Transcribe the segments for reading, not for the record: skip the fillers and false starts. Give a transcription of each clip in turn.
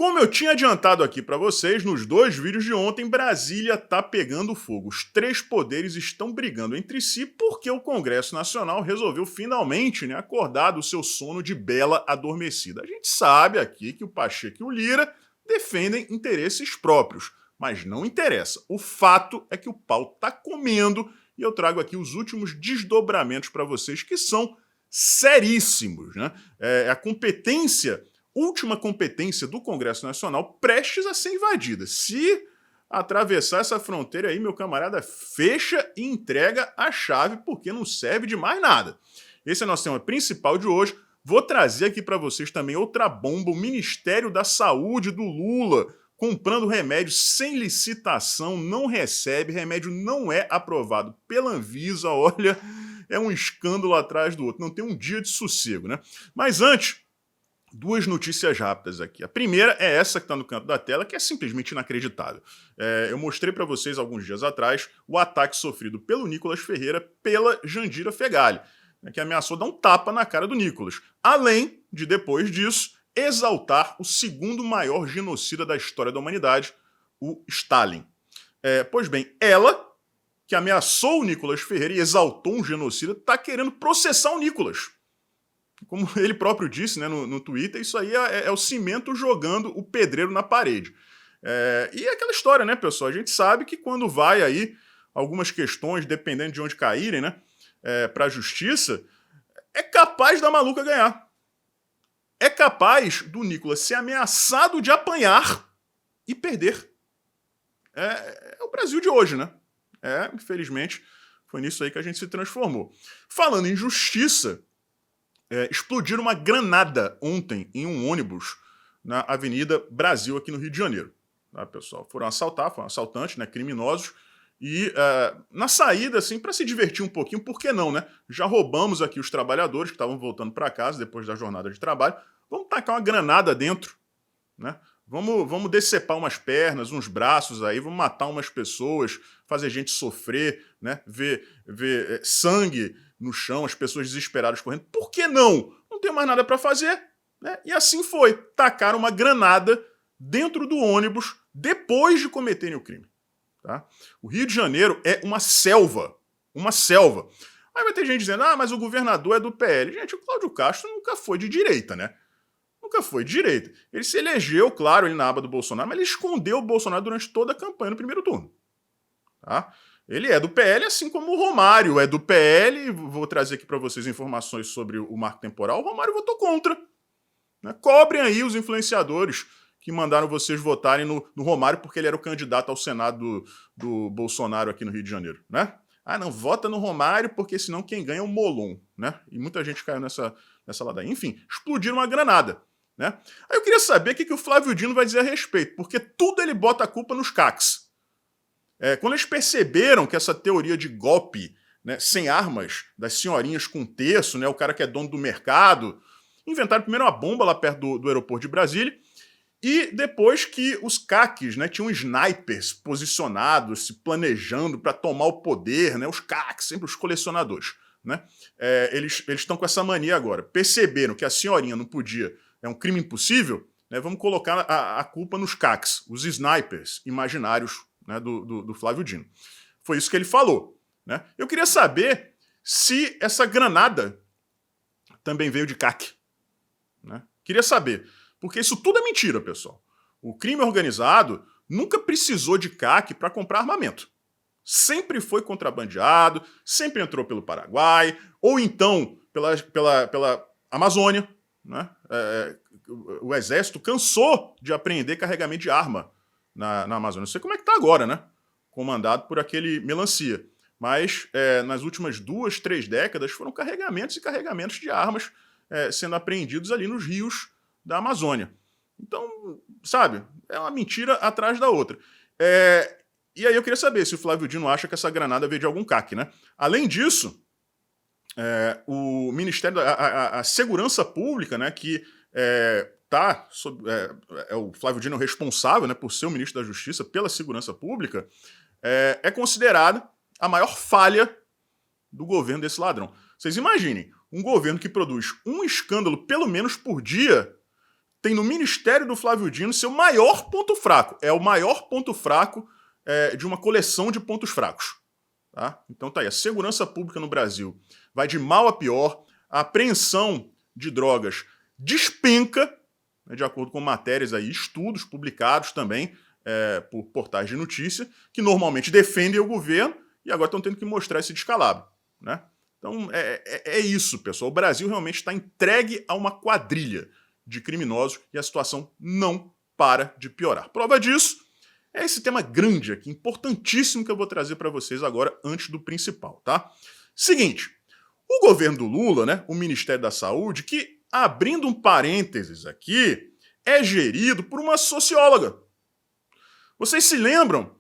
Como eu tinha adiantado aqui para vocês nos dois vídeos de ontem, Brasília tá pegando fogo. Os três poderes estão brigando entre si porque o Congresso Nacional resolveu finalmente, acordar do seu sono de bela adormecida. A gente sabe aqui que o Pacheco e o Lira defendem interesses próprios, mas não interessa. O fato é que o pau tá comendo e eu trago aqui os últimos desdobramentos para vocês que são seríssimos. A última competência do Congresso Nacional prestes a ser invadida. Se atravessar essa fronteira aí, meu camarada, fecha e entrega a chave, porque não serve de mais nada. Esse é o nosso tema principal de hoje. Vou trazer aqui para vocês também outra bomba, o Ministério da Saúde do Lula, comprando remédio sem licitação, não recebe, remédio não é aprovado pela Anvisa, olha, é um escândalo atrás do outro, não tem um dia de sossego, Mas antes, duas notícias rápidas aqui. A primeira é essa que está no canto da tela, que é simplesmente inacreditável. Eu mostrei para vocês alguns dias atrás o ataque sofrido pelo Nicolas Ferreira pela Jandira Fegali, que ameaçou dar um tapa na cara do Nicolas. Além de, depois disso, exaltar o segundo maior genocida da história da humanidade, o Stalin. Pois bem, ela, que ameaçou o Nicolas Ferreira e exaltou um genocida, está querendo processar o Nicolas. Como ele próprio disse no Twitter, isso aí é o cimento jogando o pedreiro na parede. E é aquela história, pessoal? A gente sabe que quando vai aí algumas questões, dependendo de onde caírem, para a justiça, é capaz da maluca ganhar. É capaz do Nicolas ser ameaçado de apanhar e perder. É o Brasil de hoje, infelizmente, foi nisso aí que a gente se transformou. Falando em justiça, explodiram uma granada ontem em um ônibus na Avenida Brasil, aqui no Rio de Janeiro. Pessoal? Foram assaltantes, criminosos, e na saída, assim, para se divertir um pouquinho, por que não, Já roubamos aqui os trabalhadores que estavam voltando para casa depois da jornada de trabalho, vamos tacar uma granada dentro, Vamos decepar umas pernas, uns braços aí, vamos matar umas pessoas, fazer gente sofrer, ver sangue no chão, as pessoas desesperadas correndo. Por que não? Não tem mais nada para fazer, E assim foi. Tacaram uma granada dentro do ônibus depois de cometerem o crime. Tá? O Rio de Janeiro é uma selva. Uma selva. Aí vai ter gente dizendo, mas o governador é do PL. Gente, o Cláudio Castro nunca foi de direita, Nunca foi de direita. Ele se elegeu, claro, ele na aba do Bolsonaro, mas ele escondeu o Bolsonaro durante toda a campanha no primeiro turno. Tá? Ele é do PL, assim como o Romário é do PL. Vou trazer aqui para vocês informações sobre o marco temporal. O Romário votou contra. Cobrem aí os influenciadores que mandaram vocês votarem no Romário porque ele era o candidato ao Senado do Bolsonaro aqui no Rio de Janeiro. Não, vota no Romário porque senão quem ganha é o Molon. E muita gente caiu nessa ladainha. Enfim, explodiram uma granada. Aí eu queria saber o que o Flávio Dino vai dizer a respeito, porque tudo ele bota a culpa nos CACs. Quando eles perceberam que essa teoria de golpe sem armas, das senhorinhas com terço, o cara que é dono do mercado, inventaram primeiro uma bomba lá perto do aeroporto de Brasília, e depois que os CACs tinham snipers posicionados, se planejando para tomar o poder, os CACs, sempre os colecionadores. Eles estão com essa mania agora. Perceberam que a senhorinha não podia, é um crime impossível, vamos colocar a culpa nos CACs, os snipers imaginários do Flávio Dino. Foi isso que ele falou. Eu queria saber se essa granada também veio de CAC. Queria saber, porque isso tudo é mentira, pessoal. O crime organizado nunca precisou de CAC para comprar armamento. Sempre foi contrabandeado, sempre entrou pelo Paraguai, ou então pela Amazônia. O exército cansou de apreender carregamento de arma na Amazônia. Não sei como é que está agora, comandado por aquele Melancia. Mas nas últimas 2, 3 décadas foram carregamentos e carregamentos de armas sendo apreendidos ali nos rios da Amazônia. Então, sabe, é uma mentira atrás da outra. E aí eu queria saber se o Flávio Dino acha que essa granada veio de algum CAC, Além disso, o Ministério a Segurança Pública, que o Flávio Dino responsável, por ser o ministro da Justiça pela Segurança Pública, é considerada a maior falha do governo desse ladrão. Vocês imaginem, um governo que produz um escândalo pelo menos por dia tem no Ministério do Flávio Dino seu maior ponto fraco. É o maior ponto fraco de uma coleção de pontos fracos. Tá? Então tá aí, a segurança pública no Brasil vai de mal a pior, a apreensão de drogas despenca, né, de acordo com matérias aí, estudos publicados também por portais de notícia, que normalmente defendem o governo e agora estão tendo que mostrar esse descalabro. Né? Então é isso, pessoal. O Brasil realmente está entregue a uma quadrilha de criminosos e a situação não para de piorar. Prova disso é esse tema grande aqui, importantíssimo, que eu vou trazer para vocês agora, antes do principal, tá? Seguinte, o governo do Lula, né, o Ministério da Saúde, que, abrindo um parênteses aqui, é gerido por uma socióloga. Vocês se lembram?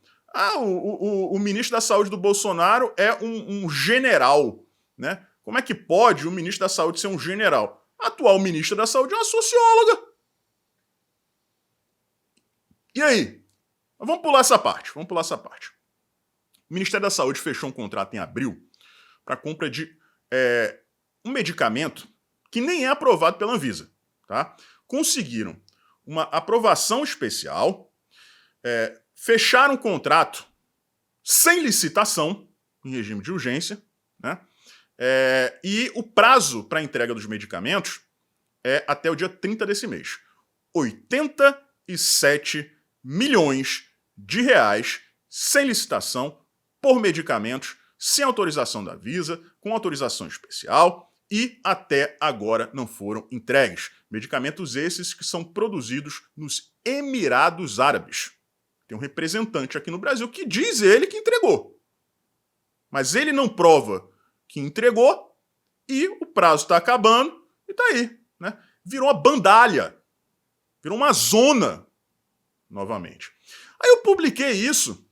O ministro da Saúde do Bolsonaro é um general, né? Como é que pode o ministro da Saúde ser um general? A atual ministra da Saúde é uma socióloga. E aí? Vamos pular essa parte. O Ministério da Saúde fechou um contrato em abril para compra de um medicamento que nem é aprovado pela Anvisa. Tá? Conseguiram uma aprovação especial, fecharam um contrato sem licitação, em regime de urgência, né? E o prazo para a entrega dos medicamentos é até o dia 30 desse mês. 87 milhões de reais, sem licitação, por medicamentos, sem autorização da Anvisa, com autorização especial e até agora não foram entregues. Medicamentos esses que são produzidos nos Emirados Árabes. Tem um representante aqui no Brasil que diz ele que entregou. Mas ele não prova que entregou e o prazo está acabando e está aí. Né? Virou uma bandalha, virou uma zona novamente. Aí eu publiquei isso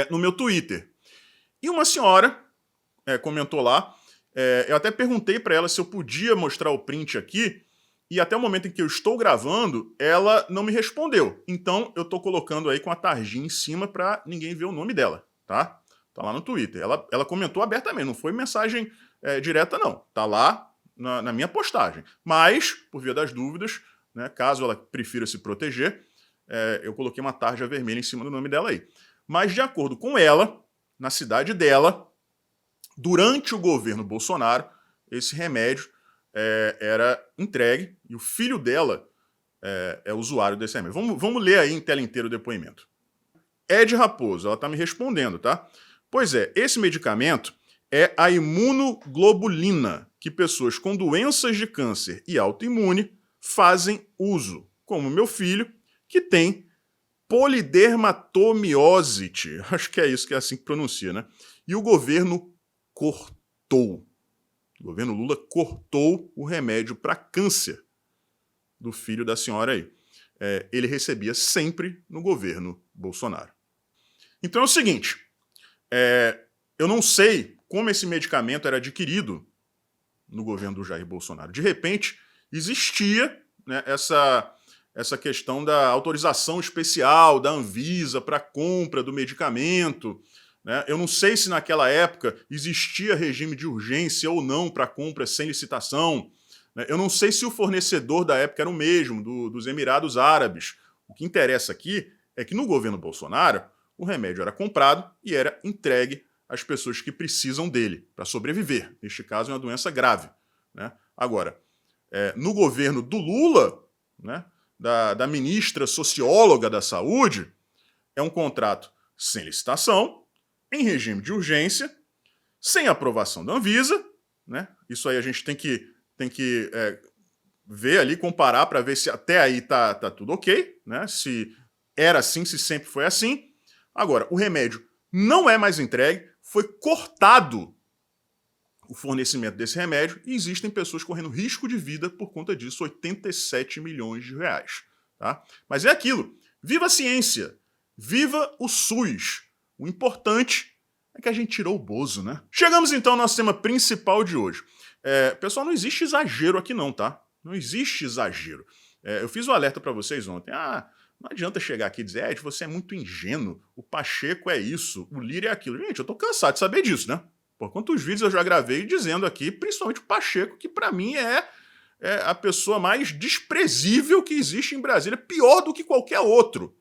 no meu Twitter. E uma senhora comentou lá, eu até perguntei para ela se eu podia mostrar o print aqui, e até o momento em que eu estou gravando, ela não me respondeu. Então eu estou colocando aí com a tarjinha em cima para ninguém ver o nome dela, tá? Tá lá no Twitter. Ela comentou abertamente, não foi mensagem direta não. Tá lá na minha postagem. Mas, por via das dúvidas, né, caso ela prefira se proteger, eu coloquei uma tarja vermelha em cima do nome dela aí. Mas, de acordo com ela, na cidade dela, durante o governo Bolsonaro, esse remédio era entregue e o filho dela é usuário desse remédio. Vamos ler aí em tela inteira o depoimento. Ed Raposo, ela está me respondendo, tá? Pois é, esse medicamento é a imunoglobulina, que pessoas com doenças de câncer e autoimune fazem uso, como meu filho, que tem polidermatomiosite. Acho que é isso, que é assim que pronuncia, né? E o governo cortou. O governo Lula cortou o remédio para câncer do filho da senhora aí. Ele recebia sempre no governo Bolsonaro. Então é o seguinte, eu não sei como esse medicamento era adquirido no governo do Jair Bolsonaro. De repente, existia, né, essa questão da autorização especial da Anvisa para a compra do medicamento. Né? Eu não sei se naquela época existia regime de urgência ou não para compra sem licitação. Né? Eu não sei se o fornecedor da época era o mesmo, dos Emirados Árabes. O que interessa aqui é que no governo Bolsonaro o remédio era comprado e era entregue às pessoas que precisam dele para sobreviver. Neste caso, é uma doença grave. Né? Agora, no governo do Lula, né, da ministra socióloga da saúde, é um contrato sem licitação, em regime de urgência, sem aprovação da Anvisa. Né? Isso aí a gente tem que ver ali, comparar para ver se até aí tá tudo ok, né? Se era assim, se sempre foi assim. Agora, o remédio não é mais entregue, foi cortado o fornecimento desse remédio e existem pessoas correndo risco de vida por conta disso, 87 milhões de reais. Tá? Mas é aquilo, viva a ciência, viva o SUS. O importante é que a gente tirou o Bozo, né? Chegamos então ao nosso tema principal de hoje. Pessoal, não existe exagero aqui não, tá? Não existe exagero. Eu fiz um alerta para vocês ontem. Não adianta chegar aqui e dizer, Ed, você é muito ingênuo, o Pacheco é isso, o Lira é aquilo. Gente, eu tô cansado de saber disso, né? Por quantos vídeos eu já gravei dizendo aqui, principalmente o Pacheco, que para mim é é a pessoa mais desprezível que existe em Brasília, pior do que qualquer outro.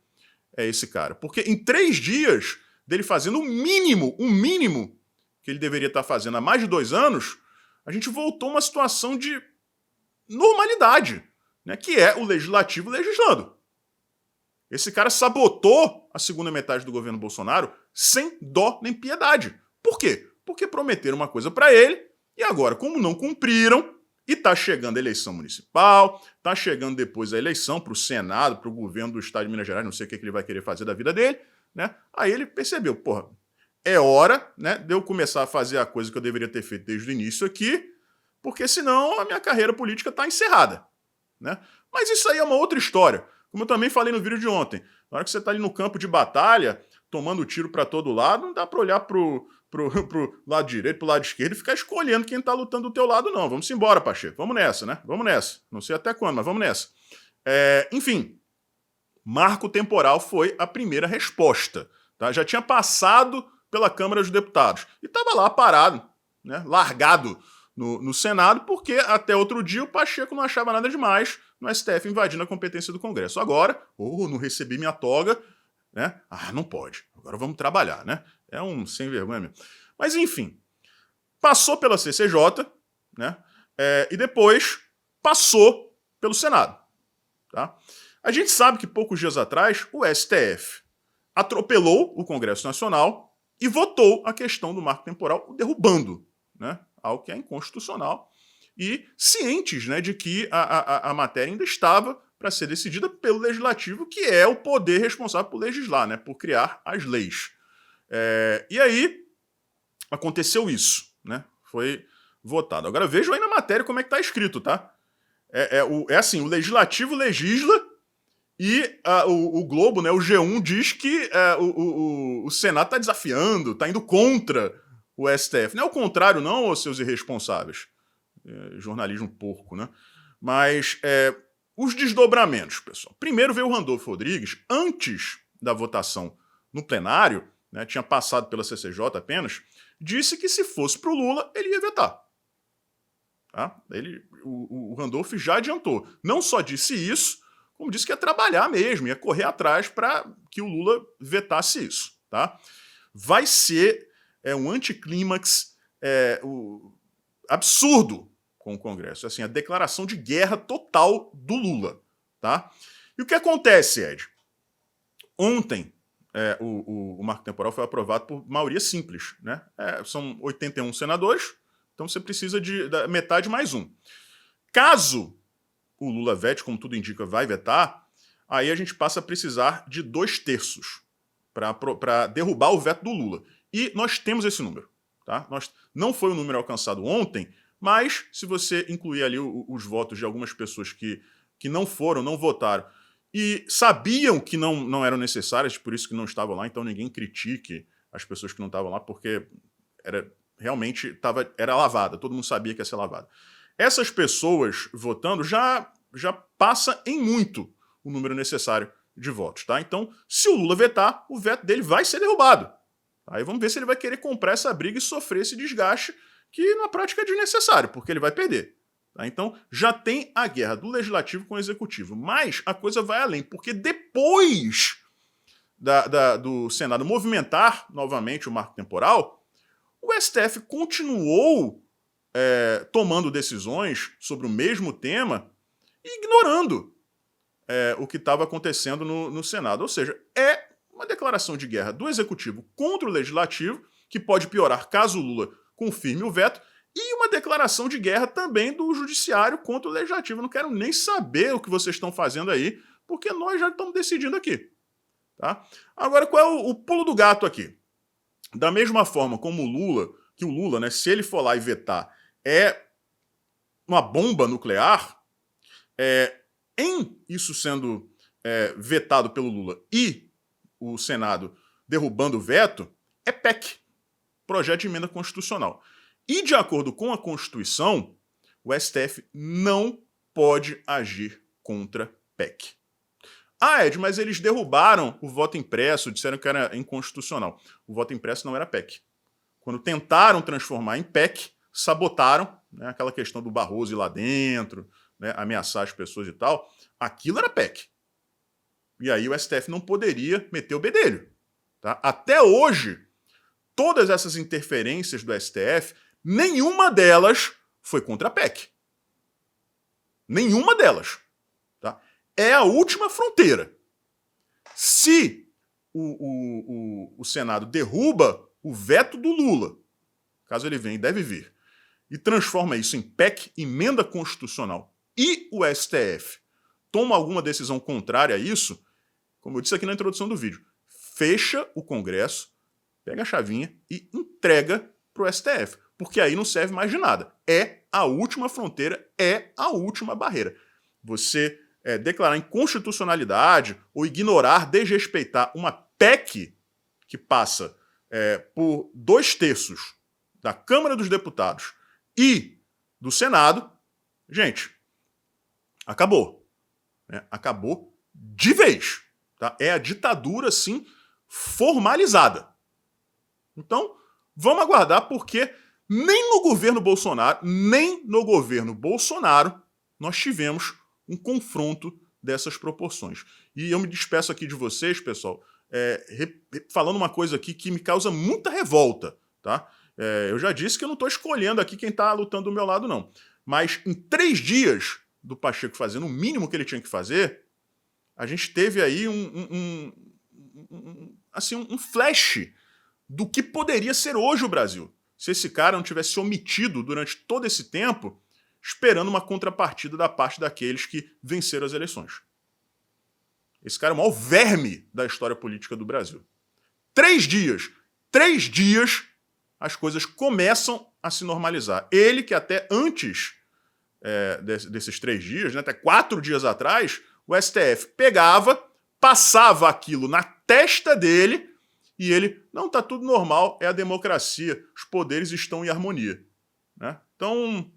É esse cara. Porque em 3 dias dele fazendo o mínimo que ele deveria estar fazendo há mais de 2 anos, a gente voltou a uma situação de normalidade, né, que é o legislativo legislando. Esse cara sabotou a segunda metade do governo Bolsonaro sem dó nem piedade. Por quê? Porque prometeram uma coisa para ele e agora, como não cumpriram, e tá chegando a eleição municipal, tá chegando depois a eleição para o Senado, para o governo do estado de Minas Gerais, não sei o que ele vai querer fazer da vida dele, né? Aí ele percebeu, porra, é hora, né, de eu começar a fazer a coisa que eu deveria ter feito desde o início aqui, porque senão a minha carreira política tá encerrada, né? Mas isso aí é uma outra história. Como eu também falei no vídeo de ontem, na hora que você tá ali no campo de batalha, tomando tiro para todo lado, não dá para olhar pro lado direito, pro lado esquerdo e ficar escolhendo quem tá lutando do teu lado, não. Vamos embora, Pacheco. Vamos nessa, né? Vamos nessa. Não sei até quando, mas vamos nessa. Enfim, marco temporal foi a primeira resposta. Tá? Já tinha passado pela Câmara dos Deputados e estava lá parado, né? Largado no Senado, porque até outro dia o Pacheco não achava nada demais no STF invadindo a competência do Congresso. Agora, não recebi minha toga, né? Não pode. Agora vamos trabalhar, né? É um sem vergonha mesmo. Mas enfim, passou pela CCJ, né? E depois passou pelo Senado. Tá? A gente sabe que poucos dias atrás o STF atropelou o Congresso Nacional e votou a questão do marco temporal, derrubando, né? Algo que é inconstitucional. E cientes, né, de que a matéria ainda estava para ser decidida pelo Legislativo, que é o poder responsável por legislar, né, por criar as leis. E aí aconteceu isso, né? Foi votado. Agora vejam aí na matéria como é que está escrito, tá? Assim, o Legislativo legisla e o Globo, né, o G1, diz que o Senado está desafiando, está indo contra o STF. Não é o contrário não, ô seus irresponsáveis. Jornalismo porco, né? Mas os desdobramentos, pessoal. Primeiro veio o Randolfo Rodrigues, antes da votação no plenário, né, tinha passado pela CCJ apenas, disse que se fosse para o Lula, ele ia vetar. Tá? O Randolfo já adiantou. Não só disse isso, como disse que ia trabalhar mesmo, ia correr atrás para que o Lula vetasse isso. Tá? Vai ser um anticlímax absurdo com o Congresso. Assim, a declaração de guerra total do Lula. Tá? E o que acontece, Ed? Ontem, o marco temporal foi aprovado por maioria simples. Né? São 81 senadores, então você precisa da metade mais um. Caso o Lula vete, como tudo indica, vai vetar, aí a gente passa a precisar de 2/3 para derrubar o veto do Lula. E nós temos esse número. Tá? Não foi o número alcançado ontem, mas se você incluir ali os votos de algumas pessoas que não votaram, e sabiam que não eram necessárias, por isso que não estavam lá, então ninguém critique as pessoas que não estavam lá, porque realmente era lavada, todo mundo sabia que ia ser lavada. Essas pessoas votando já passa em muito o número necessário de votos. Tá? Então, se o Lula vetar, o veto dele vai ser derrubado. Aí vamos ver se ele vai querer comprar essa briga e sofrer esse desgaste, que na prática é desnecessário, porque ele vai perder. Tá? Então, já tem a guerra do Legislativo com o Executivo. Mas a coisa vai além, porque depois do Senado movimentar novamente o marco temporal, o STF continuou tomando decisões sobre o mesmo tema e ignorando o que estava acontecendo no Senado. Ou seja, é uma declaração de guerra do Executivo contra o Legislativo, que pode piorar caso o Lula confirme o veto, e uma declaração de guerra também do Judiciário contra o Legislativo. Eu não quero nem saber o que vocês estão fazendo aí, porque nós já estamos decidindo aqui. Tá? Agora, qual é o pulo do gato aqui? Da mesma forma como o Lula, né, se ele for lá e vetar, é uma bomba nuclear, em isso sendo vetado pelo Lula e o Senado derrubando o veto, é PEC, projeto de emenda constitucional. E de acordo com a Constituição, o STF não pode agir contra PEC. Ed, mas eles derrubaram o voto impresso, disseram que era inconstitucional. O voto impresso não era PEC. Quando tentaram transformar em PEC, sabotaram, né, aquela questão do Barroso ir lá dentro, né, ameaçar as pessoas e tal, aquilo era PEC. E aí o STF não poderia meter o bedelho. Tá? Até hoje, todas essas interferências do STF, nenhuma delas foi contra a PEC. Nenhuma delas. Tá? É a última fronteira. Se o Senado derruba o veto do Lula, caso ele venha e deve vir, e transforma isso em PEC, emenda constitucional, e o STF toma alguma decisão contrária a isso, como eu disse aqui na introdução do vídeo, fecha o Congresso, pega a chavinha e entrega para o STF, porque aí não serve mais de nada. É a última fronteira, é a última barreira. Você declarar inconstitucionalidade ou ignorar, desrespeitar uma PEC que passa por 2/3 da Câmara dos Deputados e do Senado, gente, acabou. Né? Acabou de vez. Tá? É a ditadura, sim, formalizada. Então, vamos aguardar, porque nem no governo Bolsonaro, nós tivemos um confronto dessas proporções. E eu me despeço aqui de vocês, pessoal, falando uma coisa aqui que me causa muita revolta. Tá? Eu já disse que eu não estou escolhendo aqui quem está lutando do meu lado, não. Mas em 3 dias do Pacheco fazendo o mínimo que ele tinha que fazer, a gente teve aí um flash do que poderia ser hoje o Brasil, se esse cara não tivesse se omitido durante todo esse tempo, esperando uma contrapartida da parte daqueles que venceram as eleições. Esse cara é o maior verme da história política do Brasil. 3 dias, as coisas começam a se normalizar. Ele, que até antes desses 3 dias, né, até 4 dias atrás, o STF pegava, passava aquilo na testa dele e ele, não, tá tudo normal, é a democracia, os poderes estão em harmonia. Né? Então,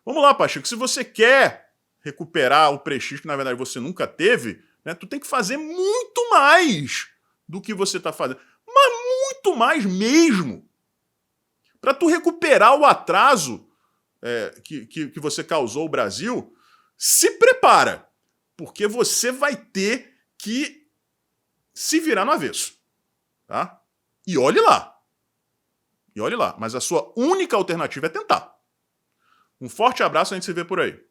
vamos lá, Pacheco, se você quer recuperar o prestígio que, na verdade, você nunca teve, né, tu tem que fazer muito mais do que você está fazendo. Mas muito mais mesmo. Para tu recuperar o atraso que você causou ao Brasil, se prepara, porque você vai ter que se virar no avesso. Tá? E olhe lá. Mas a sua única alternativa é tentar. Um forte abraço, a gente se vê por aí.